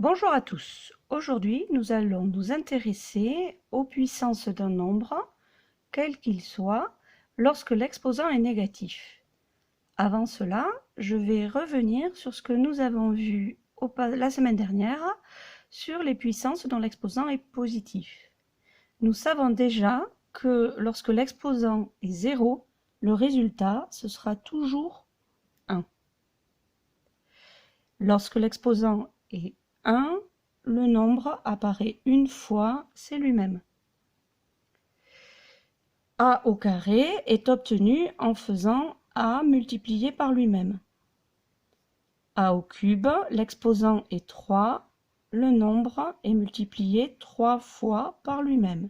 Bonjour à tous. Aujourd'hui, nous allons nous intéresser aux puissances d'un nombre, quel qu'il soit, lorsque l'exposant est négatif. Avant cela, je vais revenir sur ce que nous avons vu la semaine dernière sur les puissances dont l'exposant est positif. Nous savons déjà que lorsque l'exposant est 0, le résultat, ce sera toujours 1. Lorsque l'exposant est 1, le nombre apparaît une fois, c'est lui-même. A au carré est obtenu en faisant A multiplié par lui-même. A au cube, l'exposant est 3, le nombre est multiplié 3 fois par lui-même.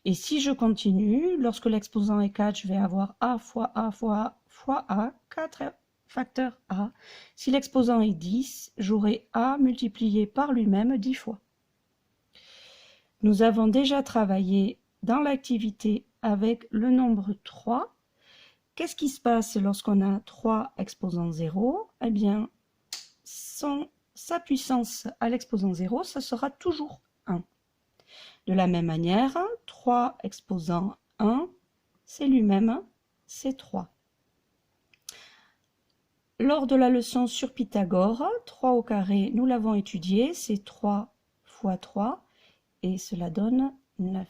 Et si je continue, lorsque l'exposant est 4, je vais avoir A fois A fois A, 4 facteur A. Si l'exposant est 10, j'aurai A multiplié par lui-même 10 fois. Nous avons déjà travaillé dans l'activité avec le nombre 3. Qu'est-ce qui se passe lorsqu'on a 3 exposant 0? Eh bien, sa puissance à l'exposant 0, ça sera toujours 1. De la même manière, 3 exposant 1, c'est lui-même, c'est 3. Lors de la leçon sur Pythagore, 3 au carré, nous l'avons étudié, c'est 3 fois 3, et cela donne 9.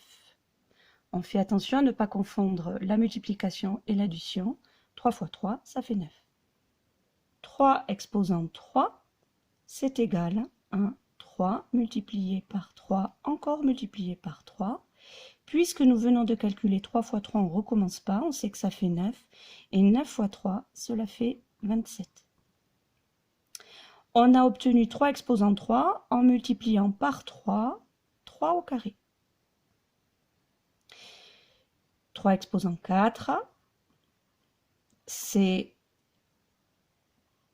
On fait attention à ne pas confondre la multiplication et l'addition. 3 fois 3, ça fait 9. 3 exposant 3, c'est égal à 3 multiplié par 3, encore multiplié par 3. Puisque nous venons de calculer 3 fois 3, on ne recommence pas, on sait que ça fait 9. Et 9 fois 3, cela fait 27. On a obtenu 3 exposant 3 en multipliant par 3, 3 au carré. 3 exposant 4, c'est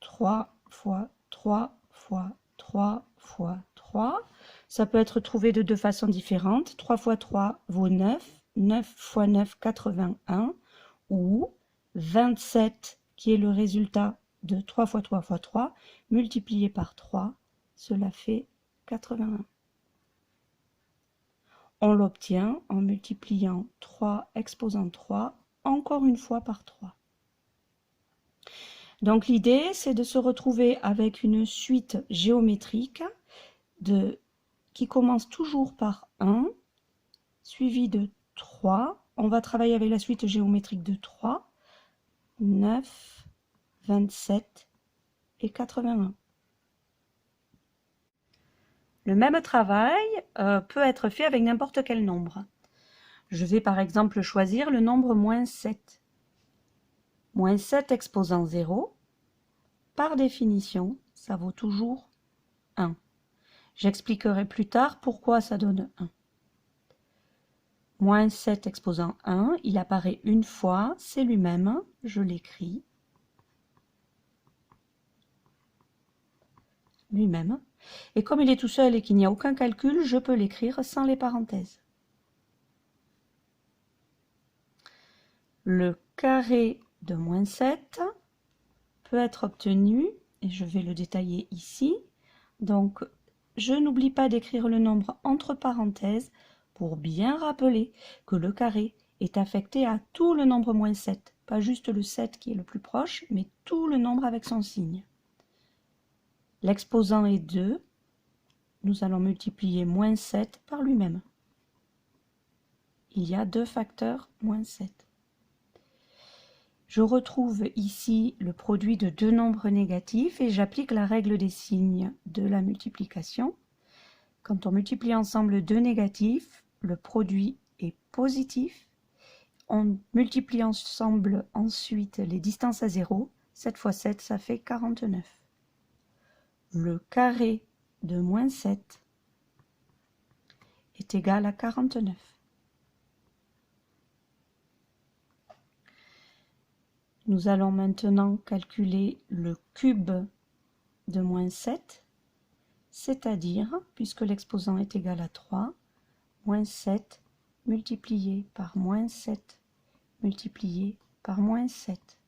3 fois 3 fois 3 fois 3. Ça peut être trouvé de deux façons différentes. 3 fois 3 vaut 9. 9 fois 9, 81. Ou 27, qui est le résultat de 3 fois 3 fois 3, multiplié par 3, cela fait 81. On l'obtient en multipliant 3 exposant 3, encore une fois par 3. Donc l'idée, c'est de se retrouver avec une suite géométrique qui commence toujours par 1, suivi de 3. On va travailler avec la suite géométrique de 3, 9, 27 et 81. Le même travail peut être fait avec n'importe quel nombre. Je vais par exemple choisir le nombre moins 7. Moins 7 exposant 0, par définition, ça vaut toujours 1. J'expliquerai plus tard pourquoi ça donne 1. Moins 7 exposant 1, il apparaît une fois, c'est lui-même, je l'écris. Lui-même. Et comme il est tout seul et qu'il n'y a aucun calcul, je peux l'écrire sans les parenthèses. Le carré de moins 7 peut être obtenu, et je vais le détailler ici. Donc, je n'oublie pas d'écrire le nombre entre parenthèses pour bien rappeler que le carré est affecté à tout le nombre moins 7. Pas juste le 7 qui est le plus proche, mais tout le nombre avec son signe. L'exposant est 2. Nous allons multiplier moins 7 par lui-même. Il y a 2 facteurs moins 7. Je retrouve ici le produit de deux nombres négatifs et j'applique la règle des signes de la multiplication. Quand on multiplie ensemble deux négatifs, le produit est positif. On multiplie ensemble ensuite les distances à 0. 7 fois 7, ça fait 49. Le carré de moins 7 est égal à 49. Nous allons maintenant calculer le cube de moins 7, c'est-à-dire, puisque l'exposant est égal à 3, moins 7 multiplié par moins 7 multiplié par moins 7.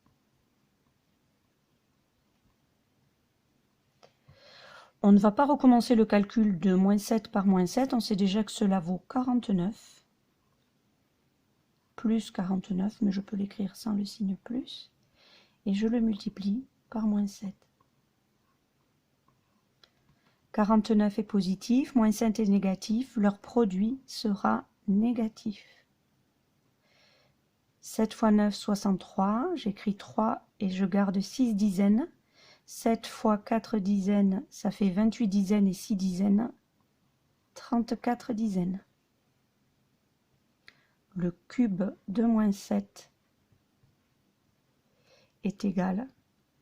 On ne va pas recommencer le calcul de moins 7 par moins 7, on sait déjà que cela vaut 49, plus 49, mais je peux l'écrire sans le signe plus, et je le multiplie par moins 7. 49 est positif, moins 7 est négatif, leur produit sera négatif. 7 fois 9, 63, j'écris 3 et je garde 6 dizaines. 7 fois 4 dizaines, ça fait 28 dizaines et 6 dizaines, 34 dizaines. Le cube de moins 7 est égal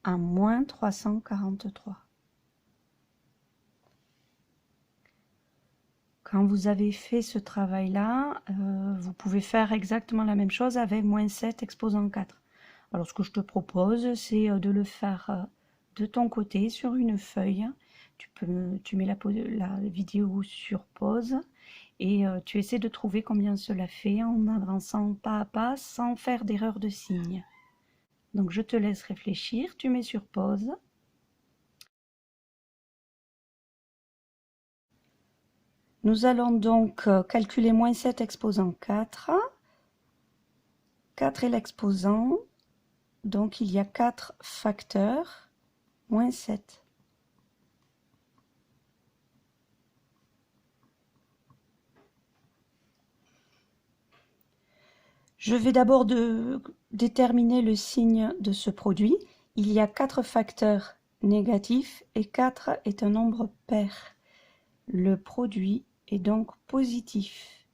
à moins 343. Quand vous avez fait ce travail-là, vous pouvez faire exactement la même chose avec moins 7 exposant 4. Alors ce que je te propose, c'est de le faire de ton côté sur une feuille. Tu mets la vidéo sur pause et tu essaies de trouver combien cela fait en avançant pas à pas sans faire d'erreur de signe. Donc je te laisse réfléchir, tu mets sur pause. Nous allons donc calculer moins 7 exposant 4. 4 est l'exposant, donc il y a 4 facteurs, moins 7. Je vais d'abord déterminer le signe de ce produit. Il y a 4 facteurs négatifs et 4 est un nombre pair. Le produit est donc positif.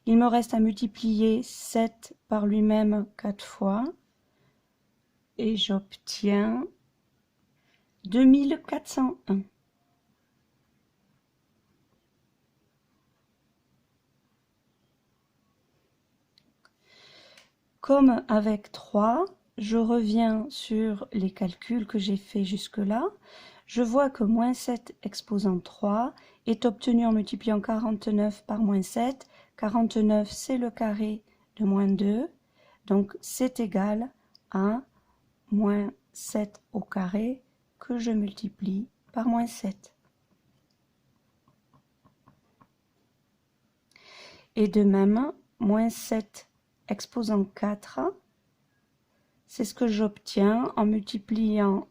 Il me reste à multiplier 7 par lui-même 4 fois et j'obtiens 2401. Comme avec 3, je reviens sur les calculs que j'ai fait jusque-là. Je vois que moins 7 exposant 3 est obtenu en multipliant 49 par moins 7. 49, c'est le carré de moins 2. Donc, c'est égal à moins 7 au carré que je multiplie par moins 7. Et de même, moins 7 exposant 4, c'est ce que j'obtiens en multipliant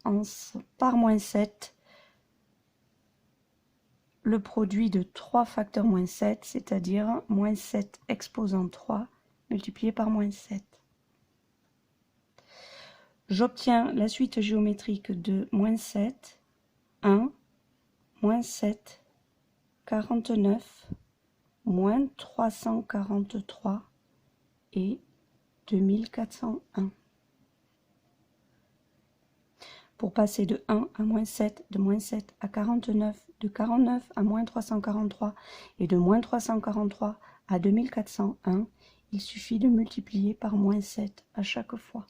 par moins 7 le produit de 3 facteurs moins 7, c'est-à-dire moins 7 exposant 3 multiplié par moins 7. J'obtiens la suite géométrique de moins 7, 1, moins 7, 49, moins 343 et 2401. Pour passer de 1 à moins 7, de moins 7 à 49, de 49 à moins 343 et de moins 343 à 2401, il suffit de multiplier par moins 7 à chaque fois.